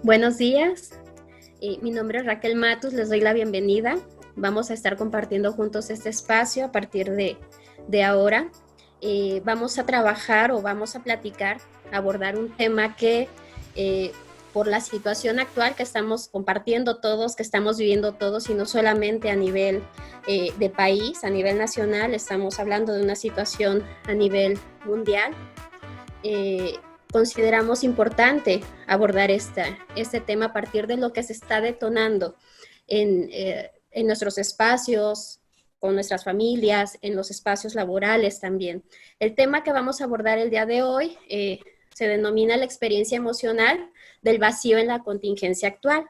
Buenos días, mi nombre es Raquel Matus, les doy la bienvenida. Vamos a estar compartiendo juntos este espacio a partir de ahora. Vamos a trabajar o vamos a platicar, abordar un tema que por la situación actual que estamos compartiendo todos, que estamos viviendo todos y no solamente a nivel de país, a nivel nacional, estamos hablando de una situación a nivel mundial. Consideramos importante abordar este tema a partir de lo que se está detonando en nuestros espacios, con nuestras familias, en los espacios laborales también. El tema que vamos a abordar el día de hoy se denomina la experiencia emocional del vacío en la contingencia actual.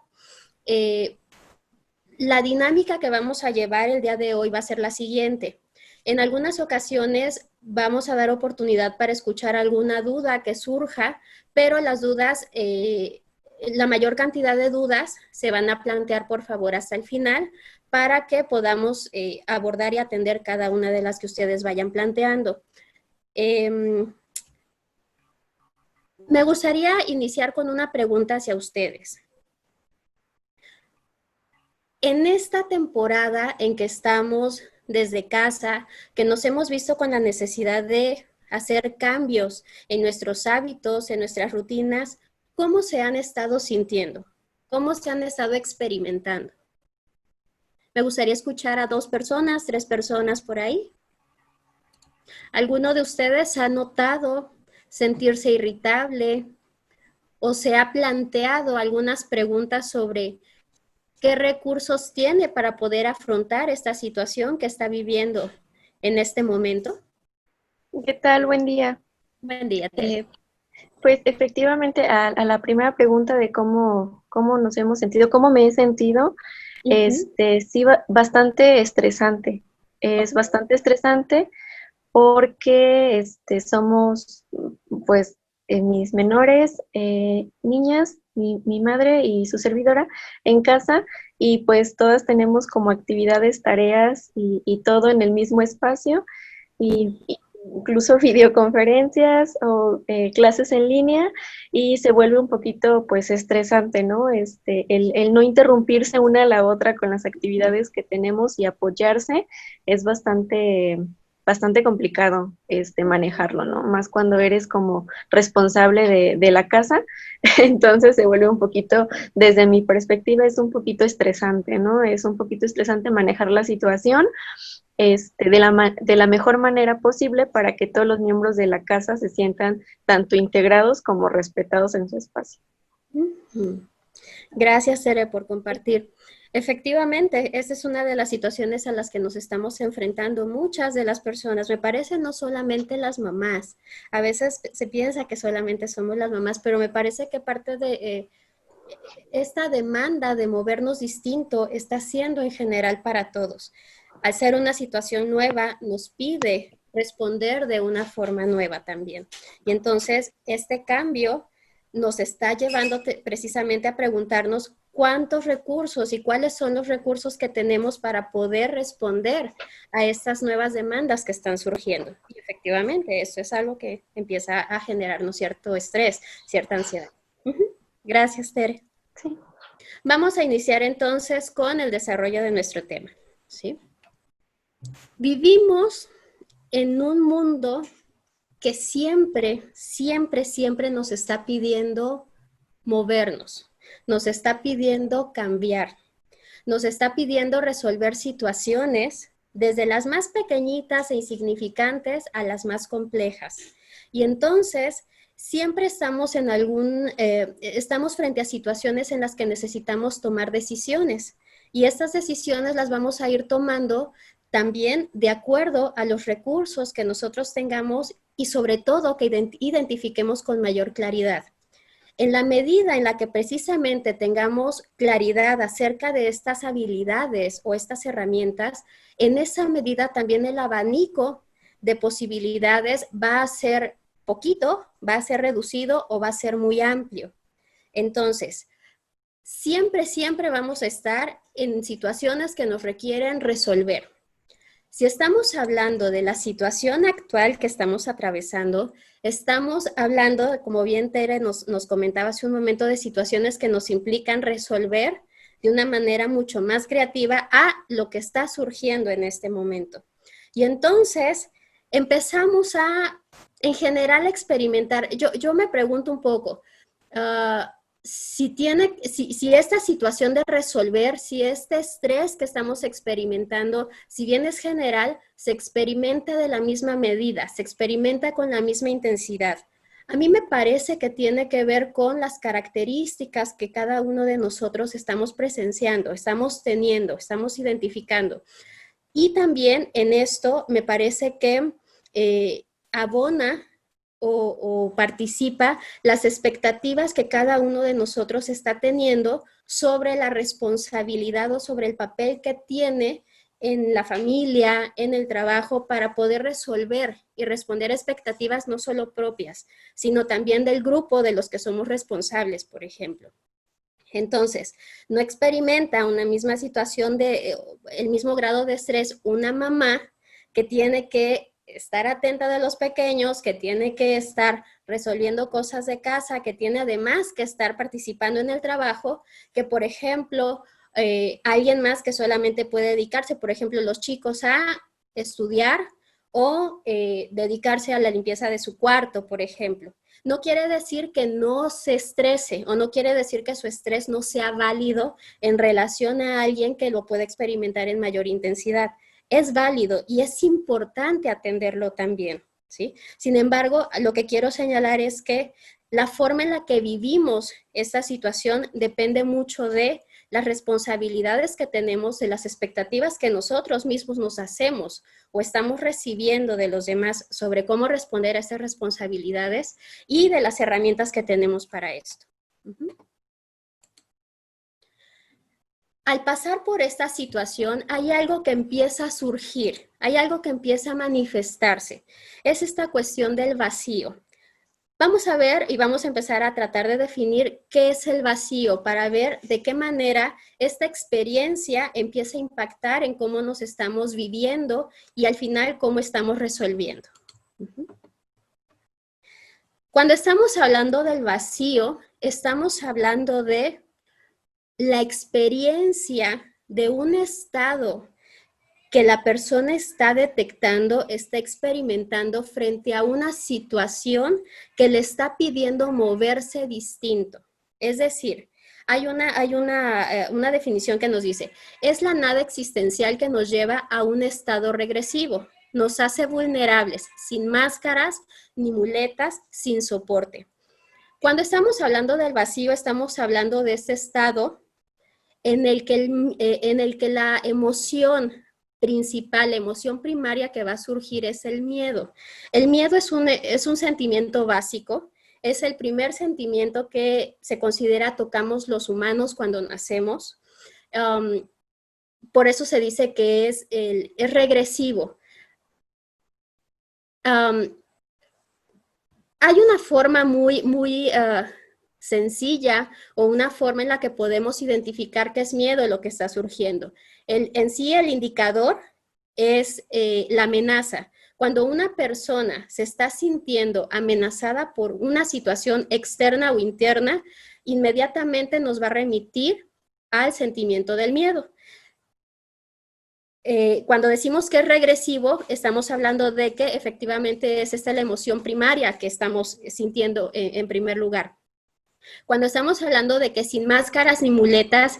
La dinámica que vamos a llevar el día de hoy va a ser la siguiente. En algunas ocasiones vamos a dar oportunidad para escuchar alguna duda que surja, pero las dudas, la mayor cantidad de dudas se van a plantear por favor hasta el final para que podamos abordar y atender cada una de las que ustedes vayan planteando. Me gustaría iniciar con una pregunta hacia ustedes. En esta temporada en que estamos desde casa, que nos hemos visto con la necesidad de hacer cambios en nuestros hábitos, en nuestras rutinas, ¿cómo se han estado sintiendo? ¿Cómo se han estado experimentando? Me gustaría escuchar a 2 personas, 3 personas por ahí. ¿Alguno de ustedes ha notado sentirse irritable o se ha planteado algunas preguntas sobre qué recursos tiene para poder afrontar esta situación que está viviendo en este momento? ¿Qué tal? Buen día. Buen día, Tere. Pues efectivamente a la primera pregunta de cómo nos hemos sentido, cómo me he sentido, sí, bastante estresante. Es bastante estresante porque somos, pues, mis menores, niñas, mi madre y su servidora en casa, y pues todas tenemos como actividades, tareas y todo en el mismo espacio. Y incluso videoconferencias o clases en línea, y se vuelve un poquito pues estresante, ¿no? El no interrumpirse una a la otra con las actividades que tenemos y apoyarse es bastante complicado manejarlo, ¿no? Más cuando eres como responsable de la casa, entonces se vuelve un poquito, desde mi perspectiva, es un poquito estresante, ¿no? Es un poquito estresante manejar la situación de la mejor manera posible para que todos los miembros de la casa se sientan tanto integrados como respetados en su espacio. Gracias, Tere, por compartir. Efectivamente, esta es una de las situaciones a las que nos estamos enfrentando muchas de las personas. Me parece no solamente las mamás. A veces se piensa que solamente somos las mamás, pero me parece que parte de esta demanda de movernos distinto está siendo en general para todos. Al ser una situación nueva, nos pide responder de una forma nueva también. Y entonces, este cambio nos está llevando precisamente a preguntarnos cuántos recursos y cuáles son los recursos que tenemos para poder responder a estas nuevas demandas que están surgiendo. Y efectivamente, eso es algo que empieza a generarnos cierto estrés, cierta ansiedad. Gracias, Tere. Sí. Vamos a iniciar entonces con el desarrollo de nuestro tema, ¿sí? Vivimos en un mundo que siempre, siempre, siempre nos está pidiendo movernos, nos está pidiendo cambiar, nos está pidiendo resolver situaciones desde las más pequeñitas e insignificantes a las más complejas. Y entonces siempre estamos estamos frente a situaciones en las que necesitamos tomar decisiones. Y estas decisiones las vamos a ir tomando también de acuerdo a los recursos que nosotros tengamos y sobre todo que identifiquemos con mayor claridad. En la medida en la que precisamente tengamos claridad acerca de estas habilidades o estas herramientas, en esa medida también el abanico de posibilidades va a ser poquito, va a ser reducido o va a ser muy amplio. Entonces, siempre, siempre vamos a estar en situaciones que nos requieren resolver. Si estamos hablando de la situación actual que estamos atravesando, estamos hablando, como bien Tere nos comentaba hace un momento, de situaciones que nos implican resolver de una manera mucho más creativa a lo que está surgiendo en este momento. Y entonces empezamos a, en general, a experimentar. Yo me pregunto un poco, si esta situación de resolver, si este estrés que estamos experimentando, si bien es general, se experimenta de la misma medida, se experimenta con la misma intensidad. A mí me parece que tiene que ver con las características que cada uno de nosotros estamos presenciando, estamos teniendo, estamos identificando. Y también en esto me parece que abona o participa las expectativas que cada uno de nosotros está teniendo sobre la responsabilidad o sobre el papel que tiene en la familia, en el trabajo, para poder resolver y responder a expectativas no solo propias, sino también del grupo de los que somos responsables, por ejemplo. Entonces, no experimenta una misma situación el mismo grado de estrés una mamá que tiene que estar atenta de los pequeños, que tiene que estar resolviendo cosas de casa, que tiene además que estar participando en el trabajo, que por ejemplo, alguien más que solamente puede dedicarse, por ejemplo, los chicos a estudiar o dedicarse a la limpieza de su cuarto, por ejemplo. No quiere decir que no se estrese o no quiere decir que su estrés no sea válido en relación a alguien que lo puede experimentar en mayor intensidad. Es válido y es importante atenderlo también, ¿sí? Sin embargo, lo que quiero señalar es que la forma en la que vivimos esta situación depende mucho de las responsabilidades que tenemos, de las expectativas que nosotros mismos nos hacemos o estamos recibiendo de los demás sobre cómo responder a estas responsabilidades y de las herramientas que tenemos para esto. Al pasar por esta situación, hay algo que empieza a surgir, hay algo que empieza a manifestarse. Es esta cuestión del vacío. Vamos a ver y vamos a empezar a tratar de definir qué es el vacío para ver de qué manera esta experiencia empieza a impactar en cómo nos estamos viviendo y al final cómo estamos resolviendo. Cuando estamos hablando del vacío, estamos hablando de la experiencia de un estado que la persona está detectando, está experimentando frente a una situación que le está pidiendo moverse distinto. Es decir, hay una definición que nos dice, es la nada existencial que nos lleva a un estado regresivo, nos hace vulnerables, sin máscaras ni muletas, sin soporte. Cuando estamos hablando del vacío, estamos hablando de ese estado en el que la emoción principal, la emoción primaria que va a surgir es el miedo. El miedo es un sentimiento básico, es el primer sentimiento que se considera tocamos los humanos cuando nacemos. Por eso se dice que es regresivo. Hay una forma muy sencilla o una forma en la que podemos identificar qué es miedo de lo que está surgiendo. En sí el indicador es la amenaza. Cuando una persona se está sintiendo amenazada por una situación externa o interna, inmediatamente nos va a remitir al sentimiento del miedo. Cuando decimos que es regresivo, estamos hablando de que efectivamente es esta la emoción primaria que estamos sintiendo en primer lugar. Cuando estamos hablando de que sin máscaras ni muletas,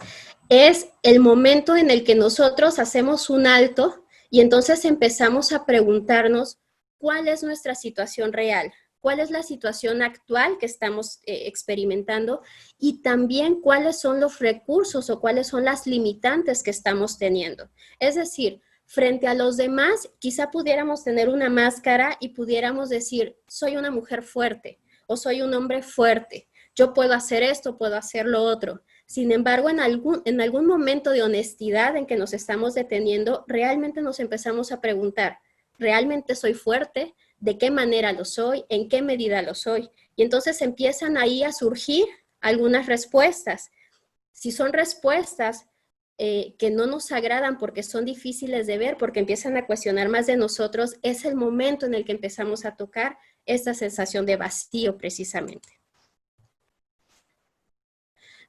es el momento en el que nosotros hacemos un alto y entonces empezamos a preguntarnos cuál es nuestra situación real, cuál es la situación actual que estamos experimentando y también cuáles son los recursos o cuáles son las limitantes que estamos teniendo. Es decir, frente a los demás, quizá pudiéramos tener una máscara y pudiéramos decir, soy una mujer fuerte o soy un hombre fuerte. Yo puedo hacer esto, puedo hacer lo otro. Sin embargo, en algún momento de honestidad en que nos estamos deteniendo, realmente nos empezamos a preguntar, ¿realmente soy fuerte? ¿De qué manera lo soy? ¿En qué medida lo soy? Y entonces empiezan ahí a surgir algunas respuestas. Si son respuestas que no nos agradan porque son difíciles de ver, porque empiezan a cuestionar más de nosotros, es el momento en el que empezamos a tocar esta sensación de vacío precisamente.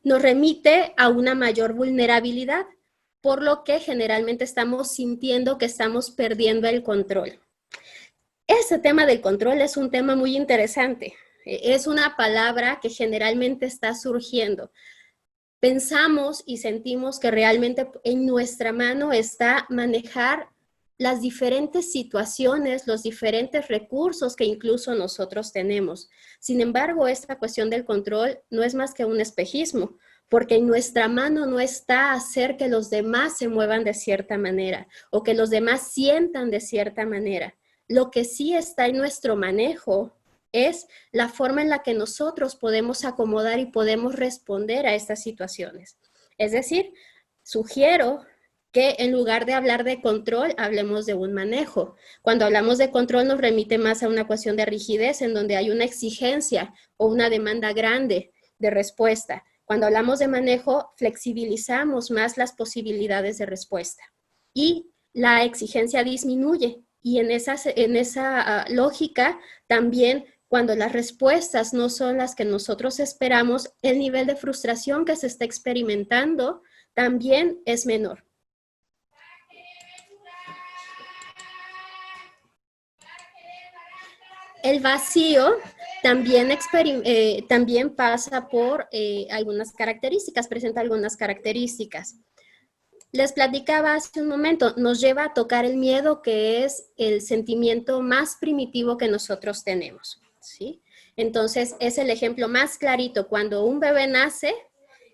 Nos remite a una mayor vulnerabilidad, por lo que generalmente estamos sintiendo que estamos perdiendo el control. Ese tema del control es un tema muy interesante. Es una palabra que generalmente está surgiendo. Pensamos y sentimos que realmente en nuestra mano está manejar las diferentes situaciones, los diferentes recursos que incluso nosotros tenemos. Sin embargo, esta cuestión del control no es más que un espejismo, porque en nuestra mano no está hacer que los demás se muevan de cierta manera o que los demás sientan de cierta manera. Lo que sí está en nuestro manejo es la forma en la que nosotros podemos acomodar y podemos responder a estas situaciones. Es decir, sugiero que en lugar de hablar de control, hablemos de un manejo. Cuando hablamos de control nos remite más a una cuestión de rigidez en donde hay una exigencia o una demanda grande de respuesta. Cuando hablamos de manejo, flexibilizamos más las posibilidades de respuesta y la exigencia disminuye. Y en esa lógica también cuando las respuestas no son las que nosotros esperamos, el nivel de frustración que se está experimentando también es menor. El vacío también pasa por algunas características, presenta algunas características. Les platicaba hace un momento, nos lleva a tocar el miedo, que es el sentimiento más primitivo que nosotros tenemos, ¿sí? Entonces, es el ejemplo más clarito. Cuando un bebé nace,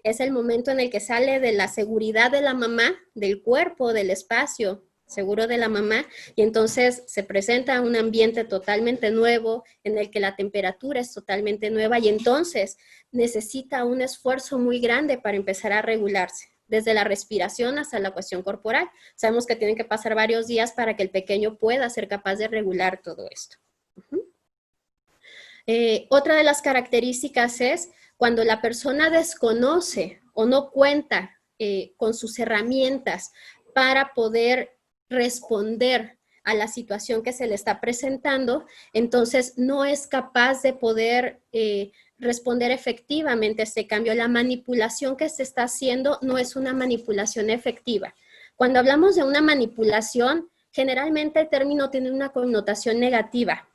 es el momento en el que sale de la seguridad de la mamá, del cuerpo, del espacio seguro de la mamá, y entonces se presenta un ambiente totalmente nuevo, en el que la temperatura es totalmente nueva, y entonces necesita un esfuerzo muy grande para empezar a regularse, desde la respiración hasta la cuestión corporal. Sabemos que tienen que pasar varios días para que el pequeño pueda ser capaz de regular todo esto. Otra de las características es cuando la persona desconoce o no cuenta con sus herramientas para poder responder a la situación que se le está presentando, entonces no es capaz de poder responder efectivamente a este cambio. La manipulación que se está haciendo no es una manipulación efectiva. Cuando hablamos de una manipulación, generalmente el término tiene una connotación negativa.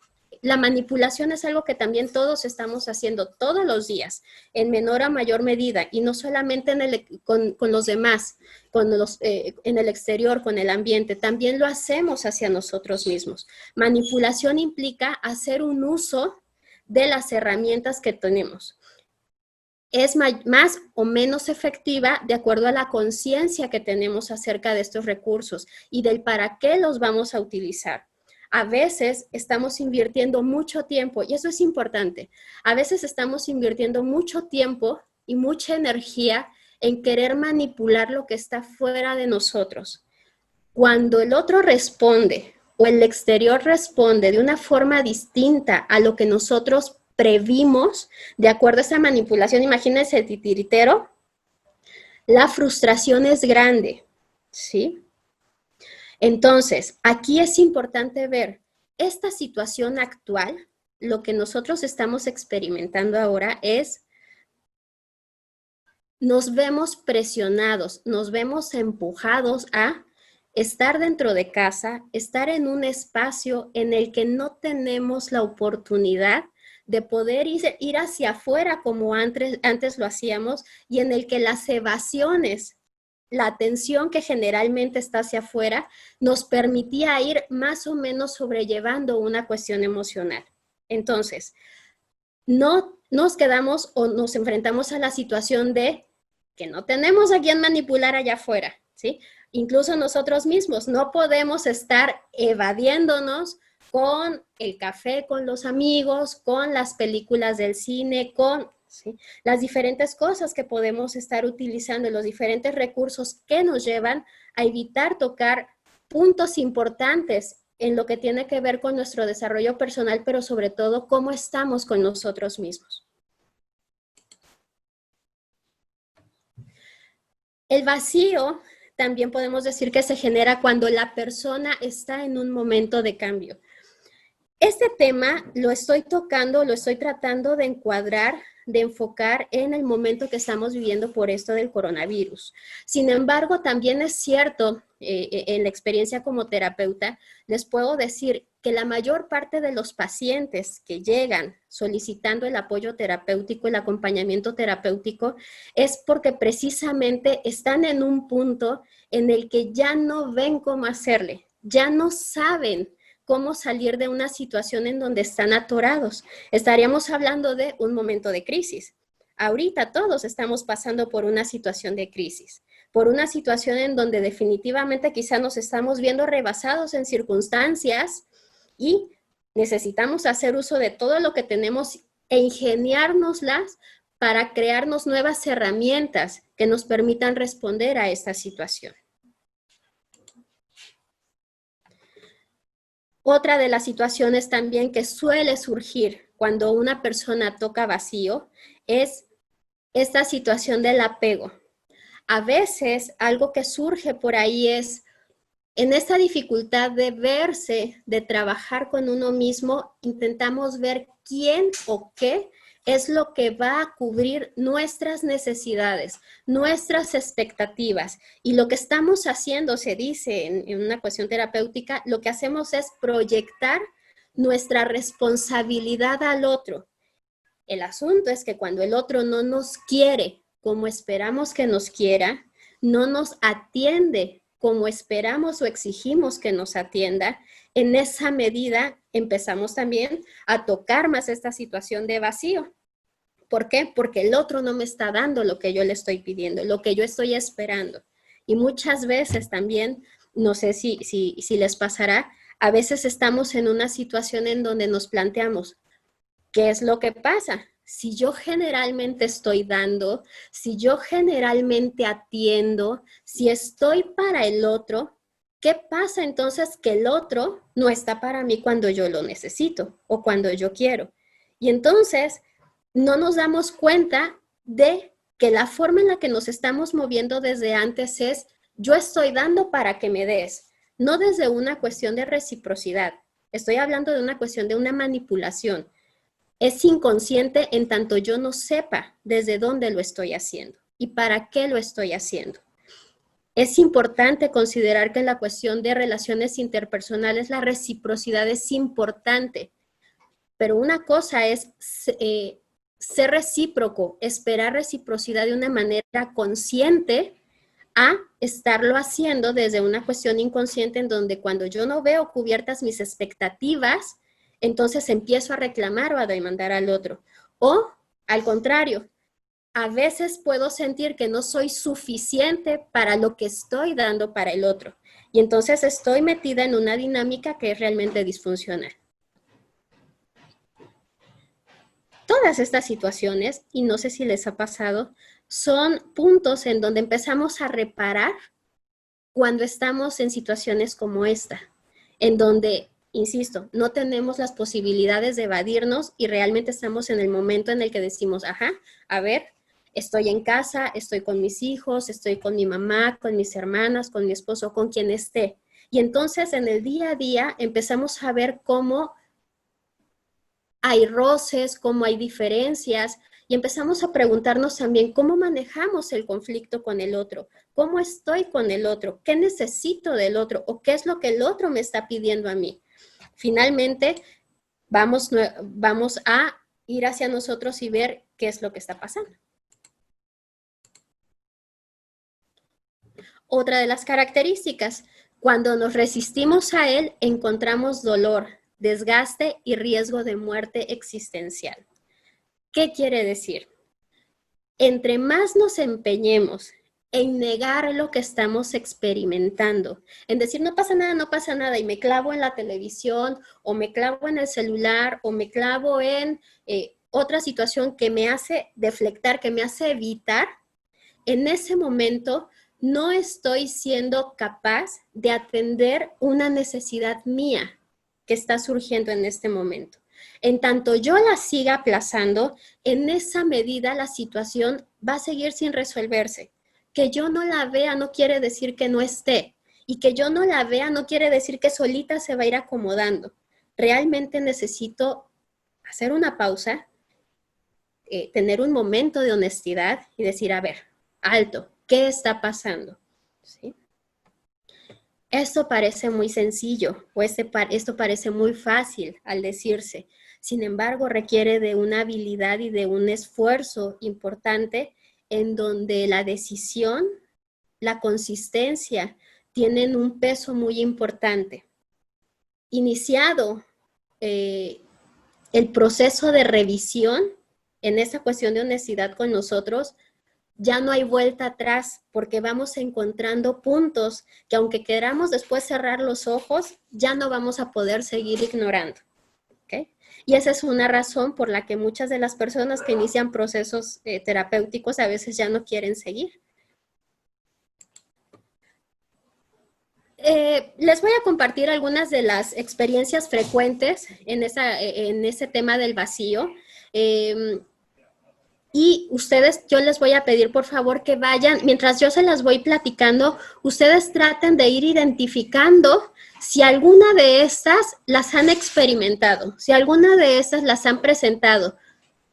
La manipulación es algo que también todos estamos haciendo todos los días, en menor o mayor medida, y no solamente con los demás, en el exterior, con el ambiente, también lo hacemos hacia nosotros mismos. Manipulación implica hacer un uso de las herramientas que tenemos. Es más o menos efectiva de acuerdo a la conciencia que tenemos acerca de estos recursos y del para qué los vamos a utilizar. A veces estamos invirtiendo mucho tiempo, y eso es importante, a veces estamos invirtiendo mucho tiempo y mucha energía en querer manipular lo que está fuera de nosotros. Cuando el otro responde o el exterior responde de una forma distinta a lo que nosotros previmos, de acuerdo a esa manipulación, imagínense el titiritero, la frustración es grande, ¿sí? Entonces, aquí es importante ver esta situación actual. Lo que nosotros estamos experimentando ahora es, nos vemos presionados, nos vemos empujados a estar dentro de casa, estar en un espacio en el que no tenemos la oportunidad de poder ir hacia afuera como antes lo hacíamos, y en el que las evasiones, la atención que generalmente está hacia afuera, nos permitía ir más o menos sobrellevando una cuestión emocional. Entonces, no nos quedamos o nos enfrentamos a la situación de que no tenemos a quién manipular allá afuera, ¿sí? Incluso nosotros mismos no podemos estar evadiéndonos con el café con los amigos, con las películas del cine, con ¿sí? Las diferentes cosas que podemos estar utilizando, los diferentes recursos que nos llevan a evitar tocar puntos importantes en lo que tiene que ver con nuestro desarrollo personal, pero sobre todo cómo estamos con nosotros mismos. El vacío también podemos decir que se genera cuando la persona está en un momento de cambio. Este tema lo estoy tocando, lo estoy tratando de encuadrar, de enfocar en el momento que estamos viviendo por esto del coronavirus. Sin embargo, también es cierto, en la experiencia como terapeuta, les puedo decir que la mayor parte de los pacientes que llegan solicitando el apoyo terapéutico, el acompañamiento terapéutico, es porque precisamente están en un punto en el que ya no ven cómo hacerle, ya no saben cómo salir de una situación en donde están atorados. Estaríamos hablando de un momento de crisis. Ahorita todos estamos pasando por una situación de crisis, por una situación en donde definitivamente quizá nos estamos viendo rebasados en circunstancias y necesitamos hacer uso de todo lo que tenemos e ingeniárnoslas para crearnos nuevas herramientas que nos permitan responder a esta situación. Otra de las situaciones también que suele surgir cuando una persona toca vacío es esta situación del apego. A veces algo que surge por ahí es en esta dificultad de verse, de trabajar con uno mismo, intentamos ver quién o qué es lo que va a cubrir nuestras necesidades, nuestras expectativas. Y lo que estamos haciendo, se dice en una cuestión terapéutica, lo que hacemos es proyectar nuestra responsabilidad al otro. El asunto es que cuando el otro no nos quiere como esperamos que nos quiera, no nos atiende como esperamos o exigimos que nos atienda, en esa medida empezamos también a tocar más esta situación de vacío. ¿Por qué? Porque el otro no me está dando lo que yo le estoy pidiendo, lo que yo estoy esperando. Y muchas veces también, no sé si les pasará, a veces estamos en una situación en donde nos planteamos, ¿qué es lo que pasa? Si yo generalmente estoy dando, si yo generalmente atiendo, si estoy para el otro, ¿qué pasa entonces que el otro no está para mí cuando yo lo necesito o cuando yo quiero? Y entonces no nos damos cuenta de que la forma en la que nos estamos moviendo desde antes es yo estoy dando para que me des, no desde una cuestión de reciprocidad. Estoy hablando de una cuestión de una manipulación. Es inconsciente en tanto yo no sepa desde dónde lo estoy haciendo y para qué lo estoy haciendo. Es importante considerar que en la cuestión de relaciones interpersonales la reciprocidad es importante, pero una cosa es ser recíproco, esperar reciprocidad de una manera consciente a estarlo haciendo desde una cuestión inconsciente en donde cuando yo no veo cubiertas mis expectativas, entonces empiezo a reclamar o a demandar al otro. O al contrario, a veces puedo sentir que no soy suficiente para lo que estoy dando para el otro. Y entonces estoy metida en una dinámica que es realmente disfuncional. Todas estas situaciones, y no sé si les ha pasado, son puntos en donde empezamos a reparar cuando estamos en situaciones como esta, en donde, insisto, no tenemos las posibilidades de evadirnos y realmente estamos en el momento en el que decimos, ajá, a ver, estoy en casa, estoy con mis hijos, estoy con mi mamá, con mis hermanas, con mi esposo, con quien esté. Y entonces en el día a día empezamos a ver cómo hay roces, cómo hay diferencias, y empezamos a preguntarnos también cómo manejamos el conflicto con el otro, cómo estoy con el otro, qué necesito del otro o qué es lo que el otro me está pidiendo a mí. Finalmente, vamos a ir hacia nosotros y ver qué es lo que está pasando. Otra de las características, cuando nos resistimos a él, encontramos dolor, desgaste y riesgo de muerte existencial. ¿Qué quiere decir? Entre más nos empeñemos en negar lo que estamos experimentando, en decir no pasa nada, y me clavo en la televisión, o me clavo en el celular, o me clavo en otra situación que me hace deflectar, que me hace evitar, en ese momento no estoy siendo capaz de atender una necesidad mía que está surgiendo en este momento. En tanto yo la siga aplazando, en esa medida la situación va a seguir sin resolverse. Que yo no la vea no quiere decir que no esté. Y que yo no la vea no quiere decir que solita se va a ir acomodando. Realmente necesito hacer una pausa, tener un momento de honestidad y decir, a ver, alto, ¿qué está pasando? ¿Sí? Esto parece muy sencillo o esto parece muy fácil al decirse. Sin embargo, requiere de una habilidad y de un esfuerzo importante en donde la decisión, la consistencia tienen un peso muy importante. Iniciado el proceso de revisión en esa cuestión de honestidad con nosotros, ya no hay vuelta atrás porque vamos encontrando puntos que aunque queramos después cerrar los ojos, ya no vamos a poder seguir ignorando. ¿Okay? Y esa es una razón por la que muchas de las personas que inician procesos terapéuticos a veces ya no quieren seguir. Les voy a compartir algunas de las experiencias frecuentes en ese tema del vacío. Y ustedes, yo les voy a pedir por favor que vayan, mientras yo se las voy platicando, ustedes traten de ir identificando si alguna de estas las han experimentado, si alguna de estas las han presentado.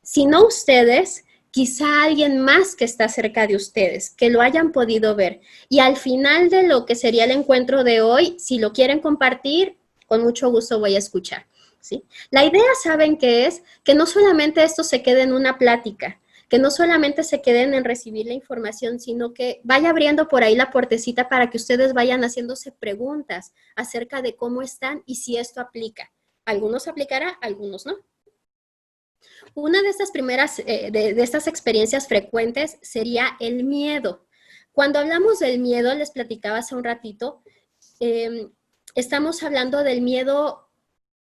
Si no ustedes, quizá alguien más que está cerca de ustedes, que lo hayan podido ver. Y al final de lo que sería el encuentro de hoy, si lo quieren compartir, con mucho gusto voy a escuchar. ¿Sí? La idea, ¿saben qué es? Que no solamente esto se quede en una plática, que no solamente se queden en recibir la información, sino que vaya abriendo por ahí la puertecita para que ustedes vayan haciéndose preguntas acerca de cómo están y si esto aplica. Algunos aplicará, algunos no. Una de estas primeras, de estas experiencias frecuentes sería el miedo. Cuando hablamos del miedo, les platicaba hace un ratito, estamos hablando del miedo,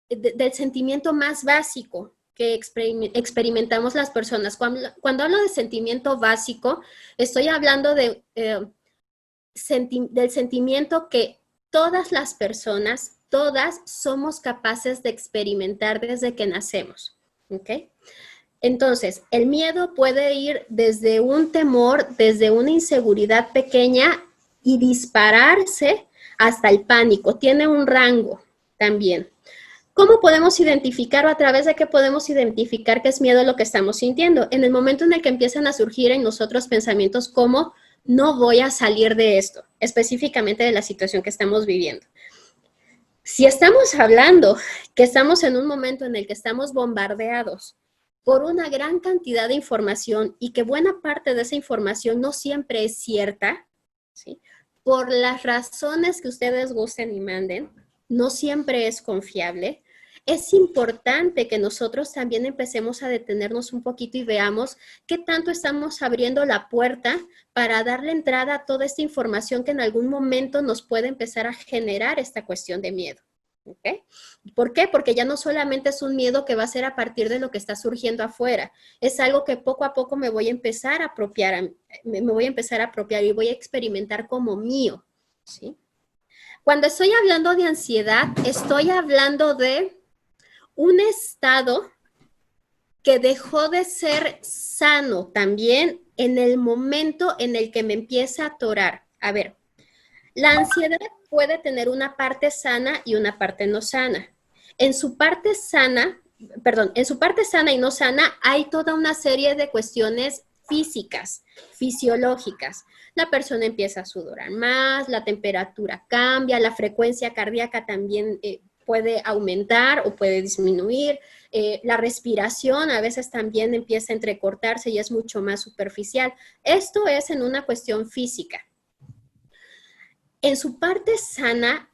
del sentimiento más básico que experimentamos las personas. Cuando hablo de sentimiento básico, estoy hablando del sentimiento que todas las personas, todas somos capaces de experimentar desde que nacemos. ¿Ok? Entonces, el miedo puede ir desde un temor, desde una inseguridad pequeña y dispararse hasta el pánico. Tiene un rango también. ¿Cómo podemos identificar o a través de qué podemos identificar qué es miedo lo que estamos sintiendo? En el momento en el que empiezan a surgir en nosotros pensamientos como no voy a salir de esto, específicamente de la situación que estamos viviendo. Si estamos hablando que estamos en un momento en el que estamos bombardeados por una gran cantidad de información y que buena parte de esa información no siempre es cierta, ¿sí? Por las razones que ustedes gusten y manden, no siempre es confiable. Es importante que nosotros también empecemos a detenernos un poquito y veamos qué tanto estamos abriendo la puerta para darle entrada a toda esta información que en algún momento nos puede empezar a generar esta cuestión de miedo. ¿Okay? ¿Por qué? Porque ya no solamente es un miedo que va a ser a partir de lo que está surgiendo afuera, es algo que poco a poco me voy a empezar a apropiar, y voy a experimentar como mío, ¿sí? Cuando estoy hablando de ansiedad, estoy hablando de un estado que dejó de ser sano también en el momento en el que me empieza a atorar. A ver, la ansiedad puede tener una parte sana y una parte no sana. En su parte sana y no sana hay toda una serie de cuestiones físicas, fisiológicas. La persona empieza a sudorar más, la temperatura cambia, la frecuencia cardíaca también puede aumentar o puede disminuir. La respiración a veces también empieza a entrecortarse y es mucho más superficial. Esto es en una cuestión física. En su parte sana,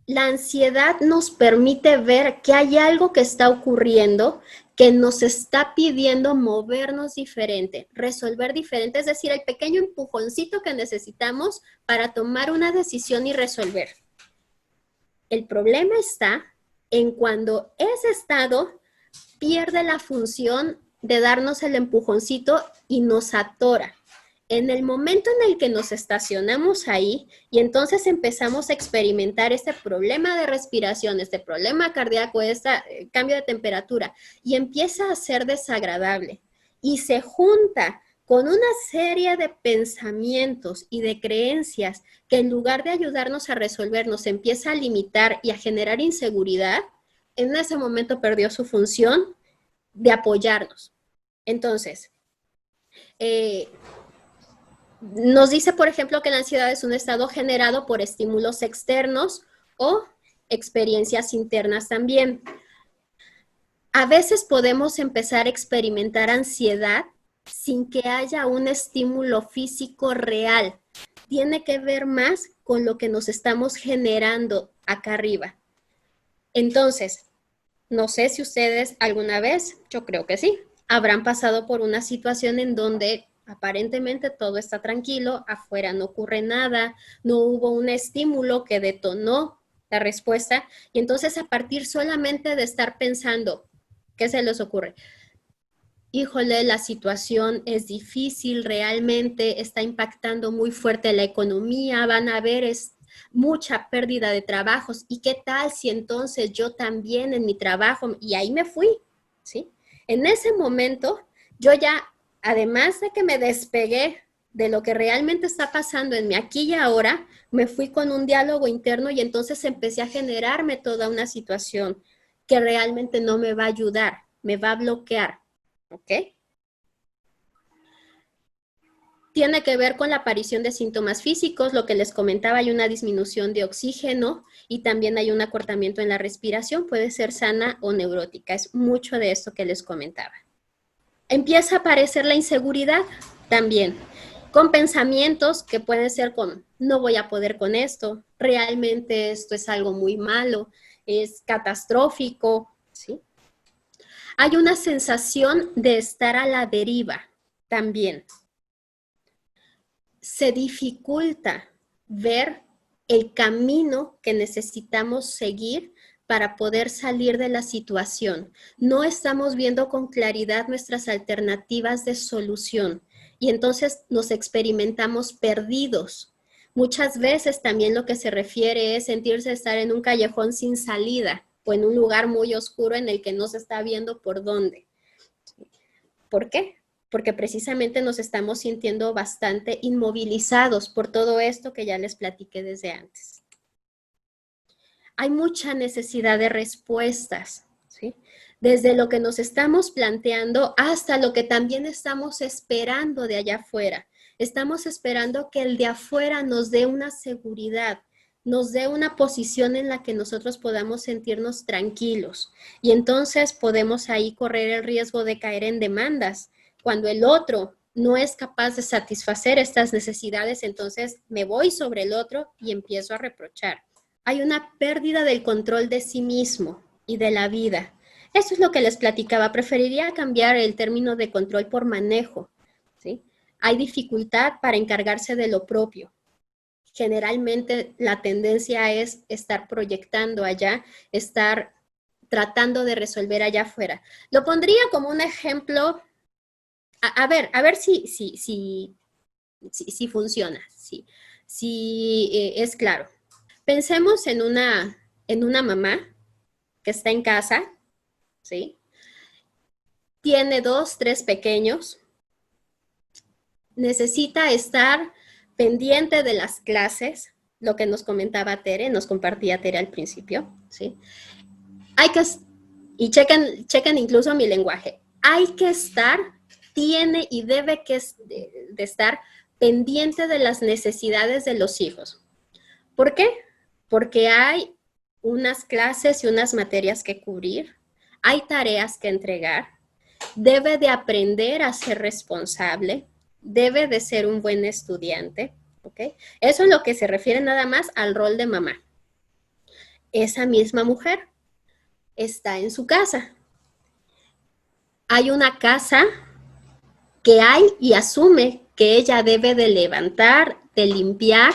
la ansiedad nos permite ver que hay algo que está ocurriendo que nos está pidiendo movernos diferente, resolver diferente, es decir, el pequeño empujoncito que necesitamos para tomar una decisión y resolver. El problema está en cuando ese estado pierde la función de darnos el empujoncito y nos atora. En el momento en el que nos estacionamos ahí y entonces empezamos a experimentar este problema de respiración, este problema cardíaco, este cambio de temperatura y empieza a ser desagradable y se junta con una serie de pensamientos y de creencias que en lugar de ayudarnos a resolver, nos empieza a limitar y a generar inseguridad, en ese momento perdió su función de apoyarnos. Entonces, nos dice, por ejemplo, que la ansiedad es un estado generado por estímulos externos o experiencias internas también. A veces podemos empezar a experimentar ansiedad sin que haya un estímulo físico real. Tiene que ver más con lo que nos estamos generando acá arriba. Entonces, no sé si ustedes alguna vez, yo creo que sí, habrán pasado por una situación en donde aparentemente todo está tranquilo, afuera no ocurre nada, no hubo un estímulo que detonó la respuesta, y entonces a partir solamente de estar pensando, ¿qué se les ocurre? Híjole, la situación es difícil, realmente está impactando muy fuerte la economía, van a haber mucha pérdida de trabajos. ¿Y qué tal si entonces yo también en mi trabajo? Y ahí me fui, ¿sí? En ese momento, yo ya, además de que me despegué de lo que realmente está pasando en mi aquí y ahora, me fui con un diálogo interno y entonces empecé a generarme toda una situación que realmente no me va a ayudar, me va a bloquear. ¿Ok? Tiene que ver con la aparición de síntomas físicos, lo que les comentaba, hay una disminución de oxígeno y también hay un acortamiento en la respiración, puede ser sana o neurótica, es mucho de esto que les comentaba. Empieza a aparecer la inseguridad también, con pensamientos que pueden ser con, no voy a poder con esto, realmente esto es algo muy malo, es catastrófico, ¿sí? Hay una sensación de estar a la deriva también. Se dificulta ver el camino que necesitamos seguir para poder salir de la situación. No estamos viendo con claridad nuestras alternativas de solución y entonces nos experimentamos perdidos. Muchas veces también lo que se refiere es sentirse estar en un callejón sin salida o en un lugar muy oscuro en el que no se está viendo por dónde. ¿Por qué? Porque precisamente nos estamos sintiendo bastante inmovilizados por todo esto que ya les platiqué desde antes. Hay mucha necesidad de respuestas, ¿sí? Desde lo que nos estamos planteando hasta lo que también estamos esperando de allá afuera. Estamos esperando que el de afuera nos dé una seguridad, nos dé una posición en la que nosotros podamos sentirnos tranquilos. Y entonces podemos ahí correr el riesgo de caer en demandas. Cuando el otro no es capaz de satisfacer estas necesidades, entonces me voy sobre el otro y empiezo a reprochar. Hay una pérdida del control de sí mismo y de la vida. Eso es lo que les platicaba. Preferiría cambiar el término de control por manejo, ¿sí? Hay dificultad para encargarse de lo propio. Generalmente la tendencia es estar proyectando allá, estar tratando de resolver allá afuera. Lo pondría como un ejemplo, a ver si funciona, si es claro. Pensemos en una mamá que está en casa, ¿sí? Tiene 2, 3 pequeños, necesita estar pendiente de las clases, lo que nos comentaba Tere, nos compartía Tere al principio, ¿sí? Hay que, y chequen incluso mi lenguaje, hay que estar, tiene y debe de estar pendiente de las necesidades de los hijos. ¿Por qué? Porque hay unas clases y unas materias que cubrir, hay tareas que entregar, debe de aprender a ser responsable, debe de ser un buen estudiante, ¿ok? Eso es lo que se refiere nada más al rol de mamá. Esa misma mujer está en su casa. Hay una casa que hay y asume que ella debe de levantar, de limpiar,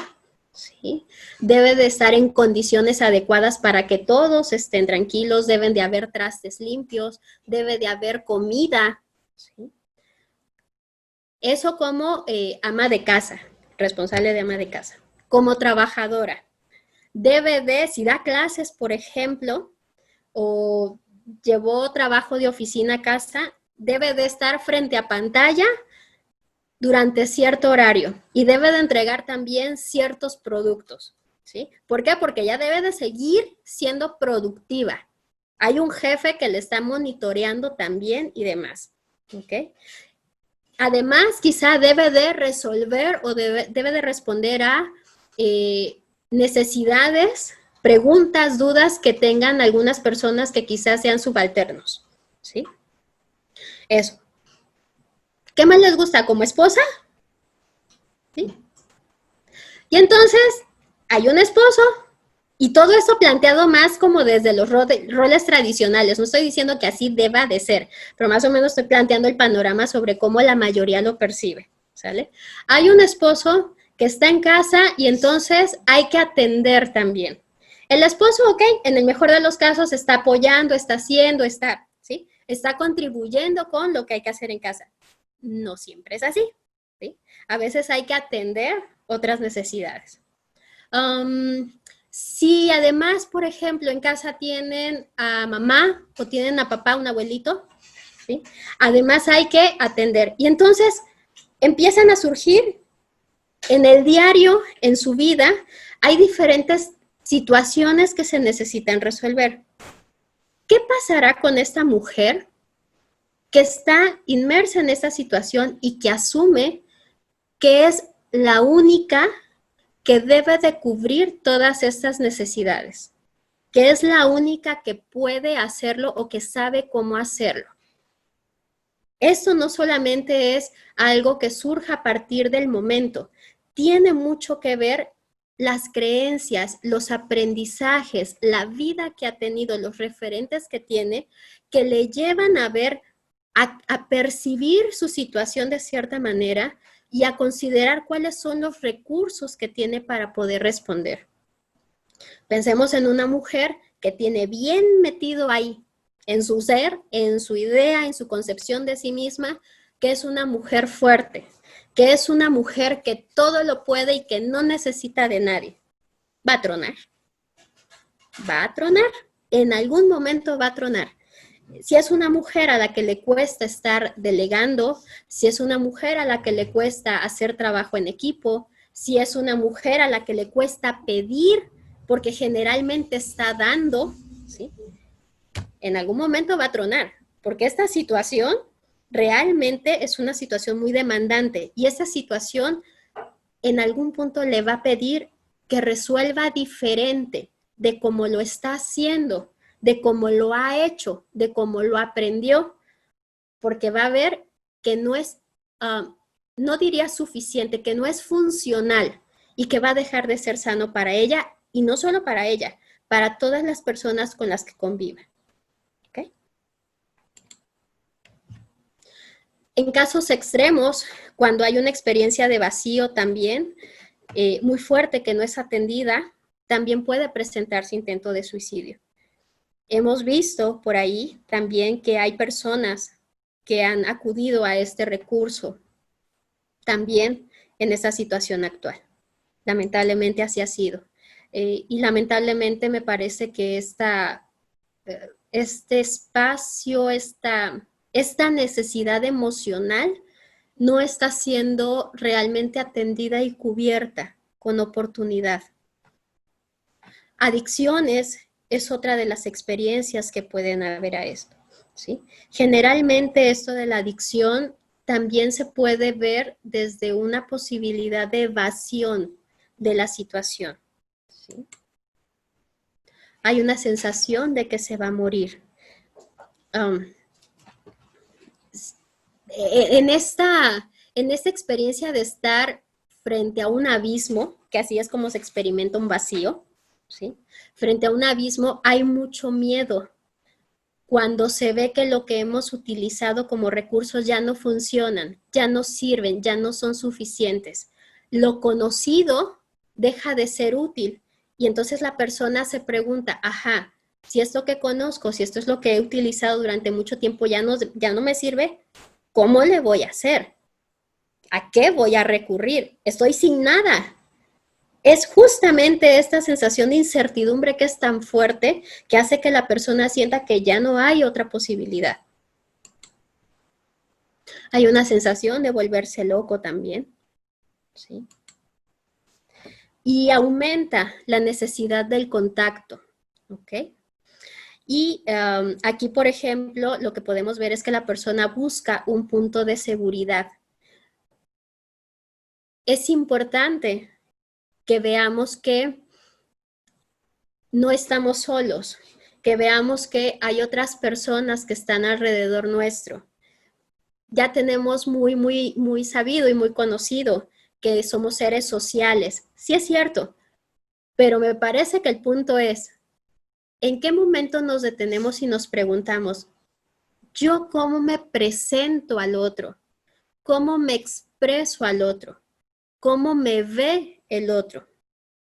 ¿sí? Debe de estar en condiciones adecuadas para que todos estén tranquilos, deben de haber trastes limpios, debe de haber comida, ¿sí? Eso como ama de casa, responsable de ama de casa. Como trabajadora, debe de, si da clases, por ejemplo, o llevó trabajo de oficina a casa, debe de estar frente a pantalla durante cierto horario y debe de entregar también ciertos productos, ¿sí? ¿Por qué? Porque ella debe de seguir siendo productiva. Hay un jefe que le está monitoreando también y demás, ¿ok? Además, quizá debe de resolver o debe de responder a necesidades, preguntas, dudas que tengan algunas personas que quizás sean subalternos, ¿sí? Eso. ¿Qué más les gusta como esposa? ¿Sí? Y entonces hay un esposo y todo eso planteado más como desde los roles tradicionales. No estoy diciendo que así deba de ser, pero más o menos estoy planteando el panorama sobre cómo la mayoría lo percibe, ¿sale? Hay un esposo que está en casa y entonces hay que atender también. El esposo, ok, en el mejor de los casos está apoyando, está haciendo, está, ¿sí? Está contribuyendo con lo que hay que hacer en casa. No siempre es así, ¿sí? A veces hay que atender otras necesidades. Si además, por ejemplo, en casa tienen a mamá o tienen a papá, un abuelito, ¿sí? Además hay que atender. Y entonces empiezan a surgir en el diario, en su vida, hay diferentes situaciones que se necesitan resolver. ¿Qué pasará con esta mujer que está inmersa en esta situación y que asume que es la única que debe de cubrir todas estas necesidades, que es la única que puede hacerlo o que sabe cómo hacerlo? Esto no solamente es algo que surja a partir del momento, tiene mucho que ver las creencias, los aprendizajes, la vida que ha tenido, los referentes que tiene, que le llevan a ver, a percibir su situación de cierta manera y a considerar cuáles son los recursos que tiene para poder responder. Pensemos en una mujer que tiene bien metido ahí, en su ser, en su idea, en su concepción de sí misma, que es una mujer fuerte, que es una mujer que todo lo puede y que no necesita de nadie. Va a tronar. Va a tronar. En algún momento va a tronar. Si es una mujer a la que le cuesta estar delegando, si es una mujer a la que le cuesta hacer trabajo en equipo, si es una mujer a la que le cuesta pedir, porque generalmente está dando, ¿sí? En algún momento va a tronar, porque esta situación realmente es una situación muy demandante y esa situación en algún punto le va a pedir que resuelva diferente de cómo lo está haciendo, de cómo lo ha hecho, de cómo lo aprendió, porque va a ver que no es, no diría suficiente, que no es funcional y que va a dejar de ser sano para ella y no solo para ella, para todas las personas con las que convive. ¿Okay? En casos extremos, cuando hay una experiencia de vacío también muy fuerte que no es atendida, también puede presentarse intento de suicidio. Hemos visto por ahí también que hay personas que han acudido a este recurso también en esta situación actual. Lamentablemente así ha sido. Y lamentablemente me parece que este espacio, esta necesidad emocional no está siendo realmente atendida y cubierta con oportunidad. Adicciones es otra de las experiencias que pueden haber a esto, ¿sí? Generalmente esto de la adicción también se puede ver desde una posibilidad de evasión de la situación, ¿sí? Hay una sensación de que se va a morir. En esta experiencia de estar frente a un abismo, que así es como se experimenta un vacío, ¿sí? Frente a un abismo hay mucho miedo cuando se ve que lo que hemos utilizado como recursos ya no funcionan, ya no sirven, ya no son suficientes. Lo conocido deja de ser útil y entonces la persona se pregunta, ajá, si esto que conozco, si esto es lo que he utilizado durante mucho tiempo ya no me sirve, ¿cómo le voy a hacer? ¿A qué voy a recurrir? Estoy sin nada. Es justamente esta sensación de incertidumbre que es tan fuerte que hace que la persona sienta que ya no hay otra posibilidad. Hay una sensación de volverse loco también, ¿sí? Y aumenta la necesidad del contacto, ¿ok? Y aquí, por ejemplo, lo que podemos ver es que la persona busca un punto de seguridad. Es importante que veamos que no estamos solos, que veamos que hay otras personas que están alrededor nuestro. Ya tenemos muy sabido y muy conocido que somos seres sociales. Sí es cierto, pero me parece que el punto es, ¿en qué momento nos detenemos y nos preguntamos, yo cómo me presento al otro? ¿Cómo me expreso al otro? ¿Cómo me ve el otro?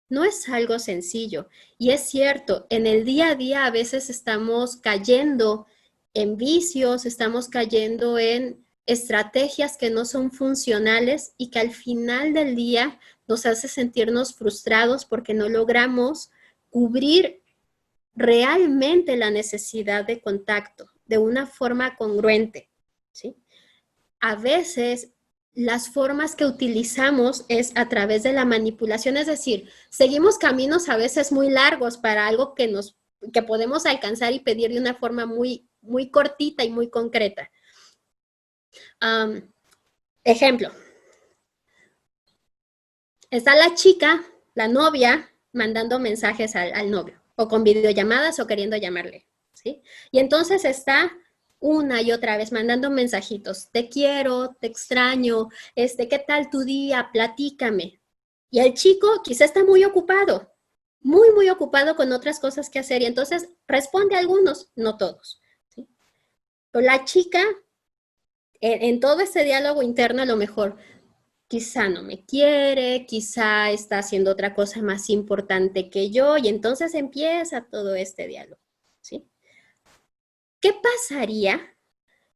No es algo sencillo. Y es cierto, en el día a día a veces estamos cayendo en vicios, estamos cayendo en estrategias que no son funcionales y que al final del día nos hace sentirnos frustrados porque no logramos cubrir realmente la necesidad de contacto de una forma congruente, ¿sí? A veces las formas que utilizamos es a través de la manipulación, es decir, seguimos caminos a veces muy largos para algo que podemos alcanzar y pedir de una forma muy cortita y muy concreta. Ejemplo, está la chica, la novia, mandando mensajes al novio, o con videollamadas o queriendo llamarle, ¿sí? Y entonces está una y otra vez mandando mensajitos, te quiero, te extraño, ¿qué tal tu día? Platícame. Y el chico quizá está muy ocupado, muy ocupado con otras cosas que hacer, y entonces responde a algunos, no todos, ¿sí? Pero la chica, en todo este diálogo interno, a lo mejor quizá no me quiere, quizá está haciendo otra cosa más importante que yo, y entonces empieza todo este diálogo, ¿sí? ¿Qué pasaría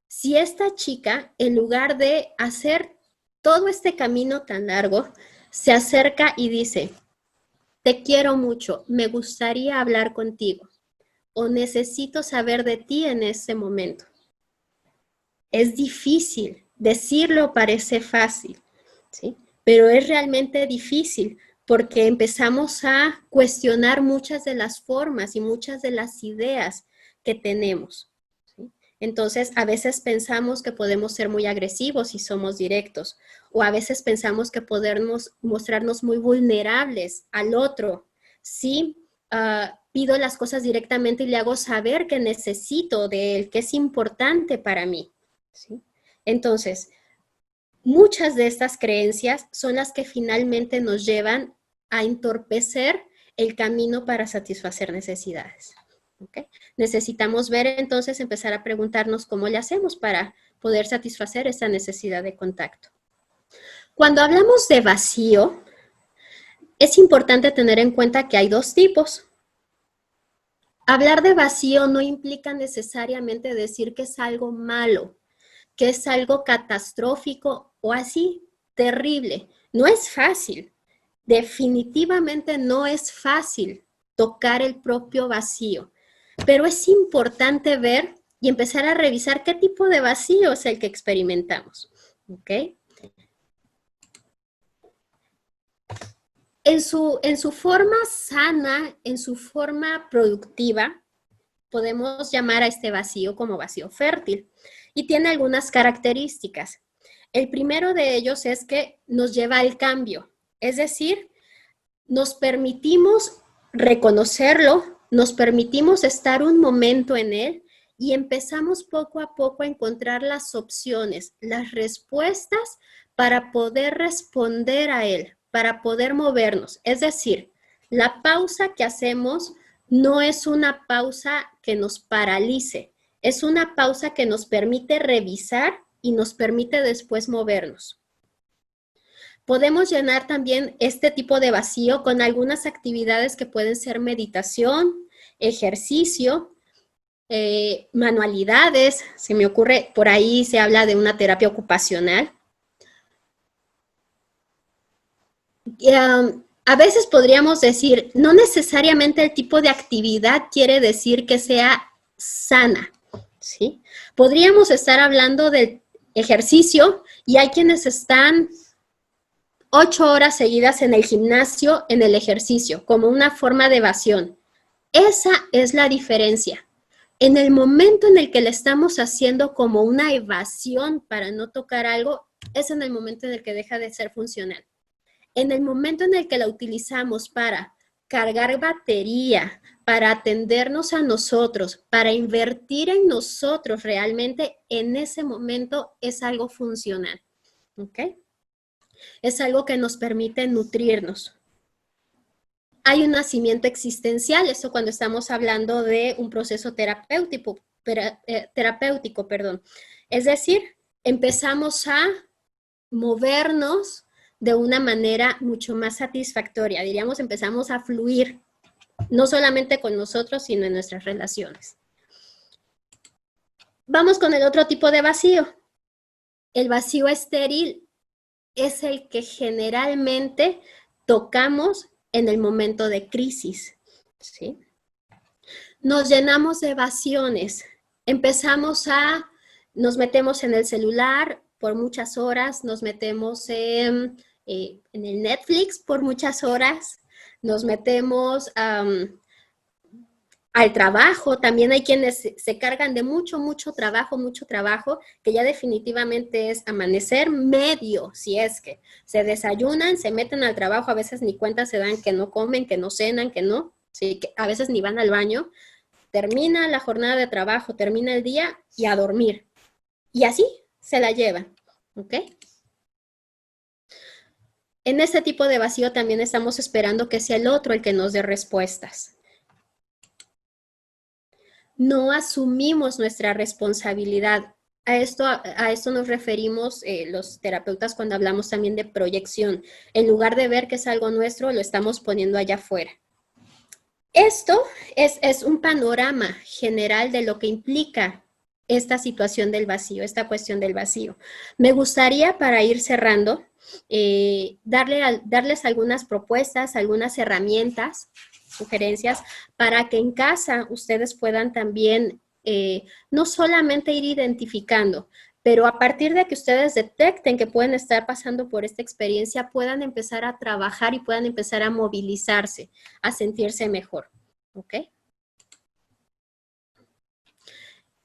si esta chica, en lugar de hacer todo este camino tan largo, se acerca y dice, te quiero mucho, me gustaría hablar contigo, o necesito saber de ti en este momento? Es difícil, decirlo parece fácil, ¿sí? Pero es realmente difícil porque empezamos a cuestionar muchas de las formas y muchas de las ideas que tenemos, ¿sí? Entonces, a veces pensamos que podemos ser muy agresivos si somos directos, o a veces pensamos que podemos mostrarnos muy vulnerables al otro si pido las cosas directamente y le hago saber que necesito de él, que es importante para mí, ¿sí? Entonces, muchas de estas creencias son las que finalmente nos llevan a entorpecer el camino para satisfacer necesidades. ¿Okay? Necesitamos ver entonces, empezar a preguntarnos cómo le hacemos para poder satisfacer esa necesidad de contacto. Cuando hablamos de vacío, es importante tener en cuenta que hay dos tipos. Hablar de vacío no implica necesariamente decir que es algo malo, que es algo catastrófico o así terrible. No es fácil, definitivamente no es fácil tocar el propio vacío, pero es importante ver y empezar a revisar qué tipo de vacío es el que experimentamos, ¿ok? En su forma sana, en su forma productiva, podemos llamar a este vacío como vacío fértil y tiene algunas características. El primero de ellos es que nos lleva al cambio, es decir, nos permitimos reconocerlo, nos permitimos estar un momento en él y empezamos poco a poco a encontrar las opciones, las respuestas para poder responder a él, para poder movernos. Es decir, la pausa que hacemos no es una pausa que nos paralice, es una pausa que nos permite revisar y nos permite después movernos. Podemos llenar también este tipo de vacío con algunas actividades que pueden ser meditación, ejercicio, manualidades. Se me ocurre, por ahí se habla de una terapia ocupacional. A veces podríamos decir, no necesariamente el tipo de actividad quiere decir que sea sana, ¿sí? Podríamos estar hablando de ejercicio y hay quienes están 8 horas seguidas en el gimnasio, en el ejercicio, como una forma de evasión. Esa es la diferencia. En el momento en el que le estamos haciendo como una evasión para no tocar algo, es en el momento en el que deja de ser funcional. En el momento en el que la utilizamos para cargar batería, para atendernos a nosotros, para invertir en nosotros realmente, en ese momento es algo funcional. ¿Ok? Es algo que nos permite nutrirnos. Hay un nacimiento existencial, esto cuando estamos hablando de un proceso terapéutico. Es decir, empezamos a movernos de una manera mucho más satisfactoria. Diríamos, empezamos a fluir, no solamente con nosotros, sino en nuestras relaciones. Vamos con el otro tipo de vacío. El vacío estéril es el que generalmente tocamos en el momento de crisis, ¿sí? Nos llenamos de evasiones, nos metemos en el celular por muchas horas, nos metemos en el Netflix por muchas horas, nos metemos al trabajo, también hay quienes se cargan de mucho trabajo, que ya definitivamente es amanecer medio, si es que se desayunan, se meten al trabajo, a veces ni cuenta se dan que no comen, que no cenan, que no, sí, que a veces ni van al baño, termina la jornada de trabajo, termina el día y a dormir. Y así se la llevan, ¿ok? En este tipo de vacío también estamos esperando que sea el otro el que nos dé respuestas. No asumimos nuestra responsabilidad. A esto nos referimos los terapeutas cuando hablamos también de proyección. En lugar de ver que es algo nuestro, lo estamos poniendo allá afuera. Esto es un panorama general de lo que implica esta situación del vacío, esta cuestión del vacío. Me gustaría, para ir cerrando, darles algunas propuestas, algunas herramientas, sugerencias, para que en casa ustedes puedan también no solamente ir identificando, pero a partir de que ustedes detecten que pueden estar pasando por esta experiencia, puedan empezar a trabajar y puedan empezar a movilizarse, a sentirse mejor. ¿Ok?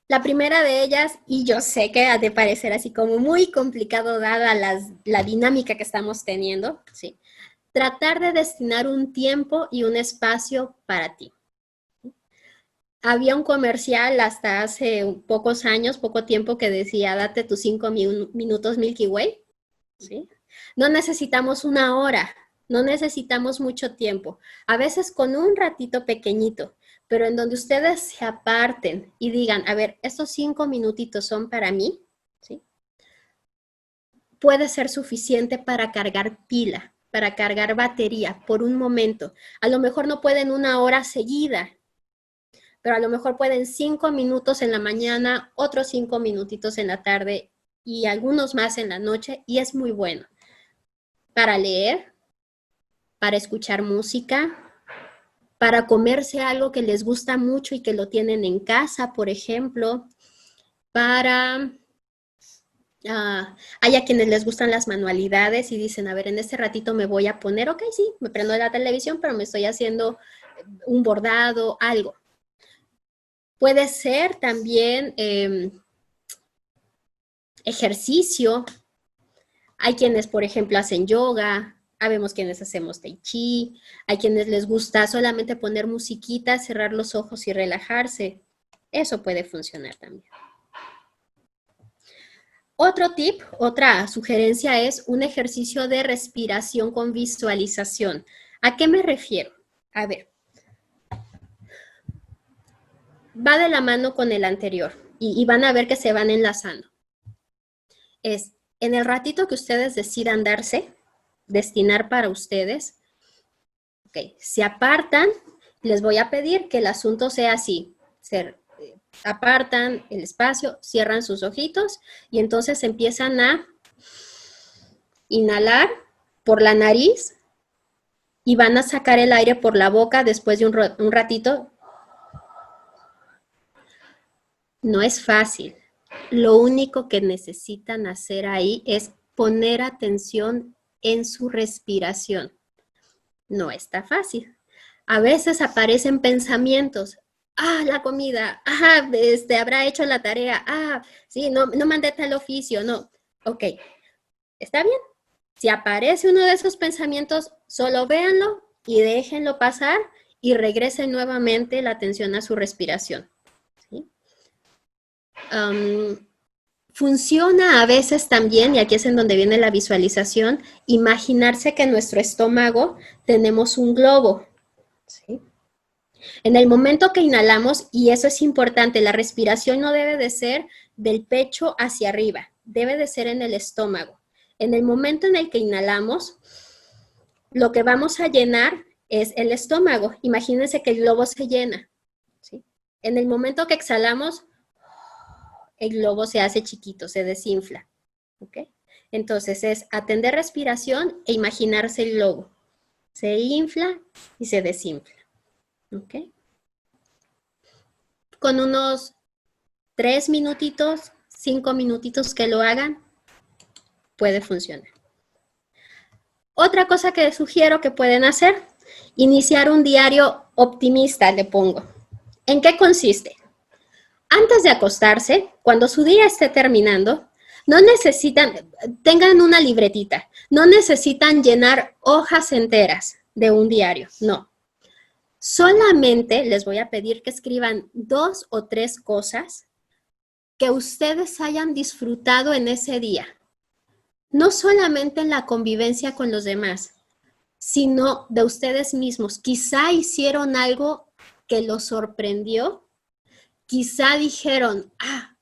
La primera de ellas, y yo sé que ha de parecer así como muy complicado dada la dinámica que estamos teniendo, ¿sí? Tratar de destinar un tiempo y un espacio para ti. Había un comercial hasta hace pocos años, poco tiempo, que decía, date tus 5 minutos Milky Way, ¿sí? No necesitamos una hora, no necesitamos mucho tiempo. A veces con un ratito pequeñito, pero en donde ustedes se aparten y digan, a ver, estos 5 minutitos son para mí, ¿sí? Puede ser suficiente para cargar pila, para cargar batería por un momento. A lo mejor no pueden una hora seguida, pero a lo mejor pueden 5 minutos en la mañana, otros 5 minutitos en la tarde y algunos más en la noche, y es muy bueno. Para leer, para escuchar música, para comerse algo que les gusta mucho y que lo tienen en casa, por ejemplo, para... hay a quienes les gustan las manualidades y dicen, a ver, en este ratito me voy a poner, ok, sí, me prendo la televisión, pero me estoy haciendo un bordado, algo. Puede ser también ejercicio. Hay quienes, por ejemplo, hacen yoga, habemos quienes hacemos tai chi, hay quienes les gusta solamente poner musiquita, cerrar los ojos y relajarse. Eso puede funcionar también. Otro tip, otra sugerencia es un ejercicio de respiración con visualización. ¿A qué me refiero? A ver, va de la mano con el anterior y van a ver que se van enlazando. Es en el ratito que ustedes decidan darse, destinar para ustedes, ok, se apartan, les voy a pedir que el asunto sea así, apartan el espacio, cierran sus ojitos y entonces empiezan a inhalar por la nariz y van a sacar el aire por la boca después de un ratito. No es fácil, Lo único que necesitan hacer ahí es poner atención en su respiración. No está fácil. A veces aparecen pensamientos. Ah, la comida. Ah, habrá hecho la tarea. Ah, sí, no mandé tal oficio. No. Ok, está bien. Si aparece uno de esos pensamientos, solo véanlo y déjenlo pasar y regresen nuevamente la atención a su respiración. ¿Sí? Funciona a veces también, y aquí es en donde viene la visualización, imaginarse que en nuestro estómago tenemos un globo. ¿Sí? En el momento que inhalamos, y eso es importante, la respiración no debe de ser del pecho hacia arriba, debe de ser en el estómago. En el momento en el que inhalamos, lo que vamos a llenar es el estómago. Imagínense que el globo se llena. ¿Sí? En el momento que exhalamos, el globo se hace chiquito, se desinfla. ¿Okay? Entonces es atender respiración e imaginarse el globo. Se infla y se desinfla. ¿Okay? Con unos 3 minutitos, 5 minutitos que lo hagan, puede funcionar. Otra cosa que sugiero que pueden hacer, iniciar un diario optimista, le pongo. ¿En qué consiste? Antes de acostarse, cuando su día esté terminando, no necesitan, tengan una libretita, no necesitan llenar hojas enteras de un diario, no. Solamente les voy a pedir que escriban 2 o 3 cosas que ustedes hayan disfrutado en ese día. No solamente en la convivencia con los demás, sino de ustedes mismos. Quizá hicieron algo que los sorprendió. Quizá dijeron,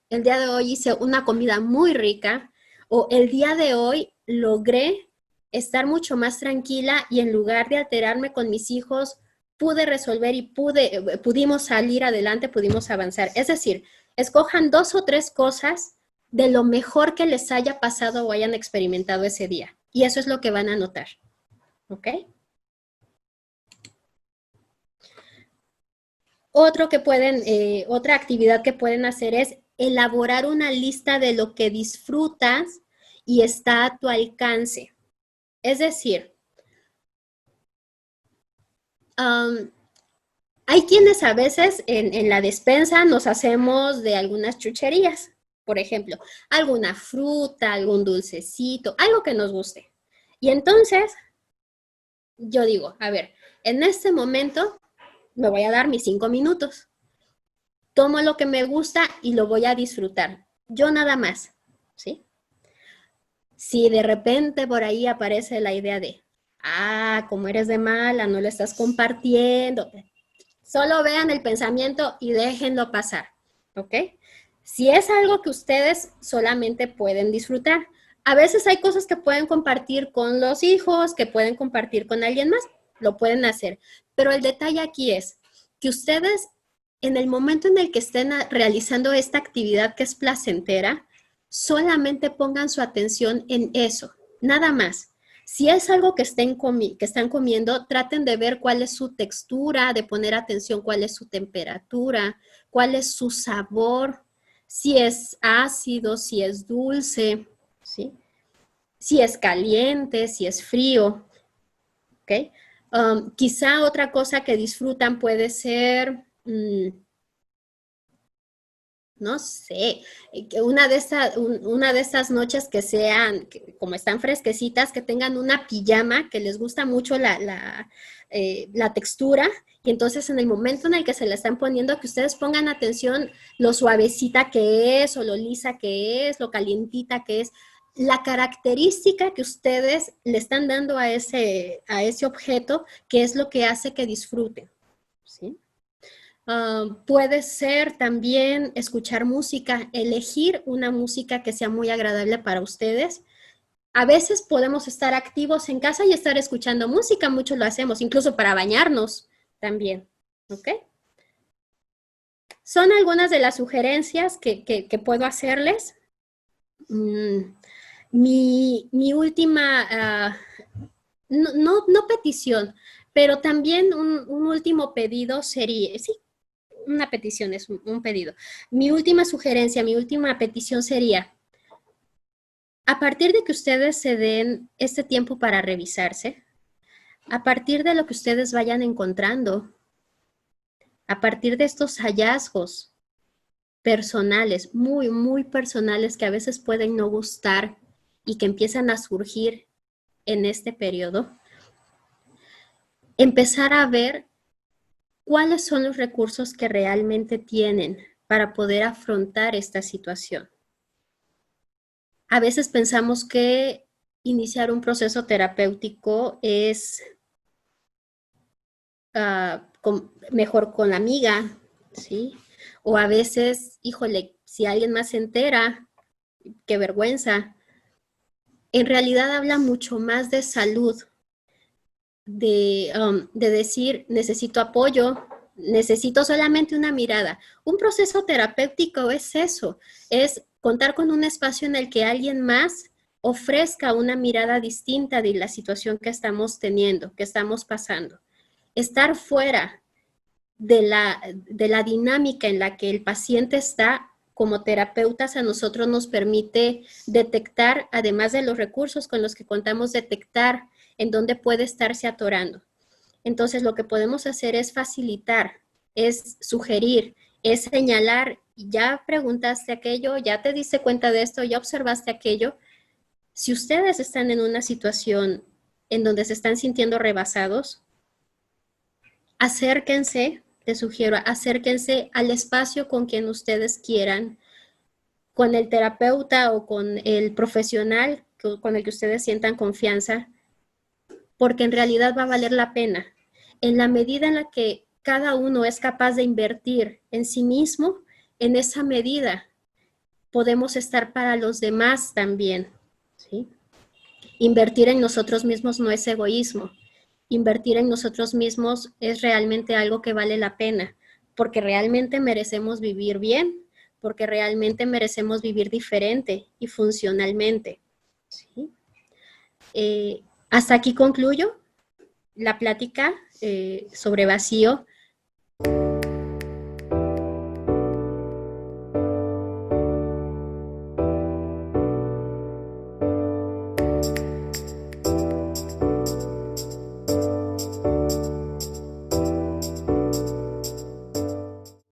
el día de hoy hice una comida muy rica, o el día de hoy logré estar mucho más tranquila y en lugar de alterarme con mis hijos, pude resolver y pudimos salir adelante, pudimos avanzar. Es decir, escojan 2 o 3 cosas de lo mejor que les haya pasado o hayan experimentado ese día. Y eso es lo que van a notar. ¿Ok? Otra actividad que pueden hacer es elaborar una lista de lo que disfrutas y está a tu alcance. Es decir, hay quienes a veces en la despensa nos hacemos de algunas chucherías, por ejemplo, alguna fruta, algún dulcecito, algo que nos guste. Y entonces, yo digo, a ver, en este momento me voy a dar mis 5 minutos. Tomo lo que me gusta y lo voy a disfrutar. Yo nada más, ¿sí? Si de repente por ahí aparece la idea de, como eres de mala, no lo estás compartiendo, solo vean el pensamiento y déjenlo pasar, ¿ok? Si es algo que ustedes solamente pueden disfrutar, a veces hay cosas que pueden compartir con los hijos, que pueden compartir con alguien más, lo pueden hacer, pero el detalle aquí es que ustedes en el momento en el que estén realizando esta actividad que es placentera, solamente pongan su atención en eso, nada más. Si es algo que están comiendo, traten de ver cuál es su textura, de poner atención cuál es su temperatura, cuál es su sabor, si es ácido, si es dulce, ¿sí? Si es caliente, si es frío, ¿ok? Quizá otra cosa que disfrutan puede ser, no sé, una de esas noches que sean, como están fresquecitas, que tengan una pijama, que les gusta mucho la textura, y entonces en el momento en el que se la están poniendo, que ustedes pongan atención lo suavecita que es, o lo lisa que es, lo calientita que es, la característica que ustedes le están dando a ese objeto, que es lo que hace que disfruten, ¿sí? Puede ser también escuchar música, elegir una música que sea muy agradable para ustedes. A veces podemos estar activos en casa y estar escuchando música, mucho lo hacemos, incluso para bañarnos también, ¿ok? Son algunas de las sugerencias que puedo hacerles. Mi última, no petición, pero también un último pedido sería, sí, una petición, es un pedido. Mi última sugerencia, mi última petición sería, a partir de que ustedes se den este tiempo para revisarse, a partir de lo que ustedes vayan encontrando, a partir de estos hallazgos personales, muy, muy personales, que a veces pueden no gustar y que empiezan a surgir en este periodo, empezar a ver cuáles son los recursos que realmente tienen para poder afrontar esta situación. A veces pensamos que iniciar un proceso terapéutico es mejor con la amiga, ¿sí? O a veces, híjole, si alguien más se entera, qué vergüenza. En realidad habla mucho más de salud, de decir, necesito apoyo, necesito solamente una mirada. Un proceso terapéutico es eso, es contar con un espacio en el que alguien más ofrezca una mirada distinta de la situación que estamos teniendo, que estamos pasando. Estar fuera de la dinámica en la que el paciente está, como terapeutas a nosotros nos permite detectar, además de los recursos con los que contamos, detectar en dónde puede estarse atorando. Entonces, lo que podemos hacer es facilitar, es sugerir, es señalar, ya preguntaste aquello, ya te diste cuenta de esto, ya observaste aquello. Si ustedes están en una situación en donde se están sintiendo rebasados, acérquense, les sugiero, acérquense al espacio con quien ustedes quieran, con el terapeuta o con el profesional con el que ustedes sientan confianza, porque en realidad va a valer la pena. En la medida en la que cada uno es capaz de invertir en sí mismo, en esa medida podemos estar para los demás también, ¿sí? Invertir en nosotros mismos no es egoísmo. Invertir en nosotros mismos es realmente algo que vale la pena, porque realmente merecemos vivir bien, porque realmente merecemos vivir diferente y funcionalmente, ¿sí? Hasta aquí concluyo la plática sobre vacío.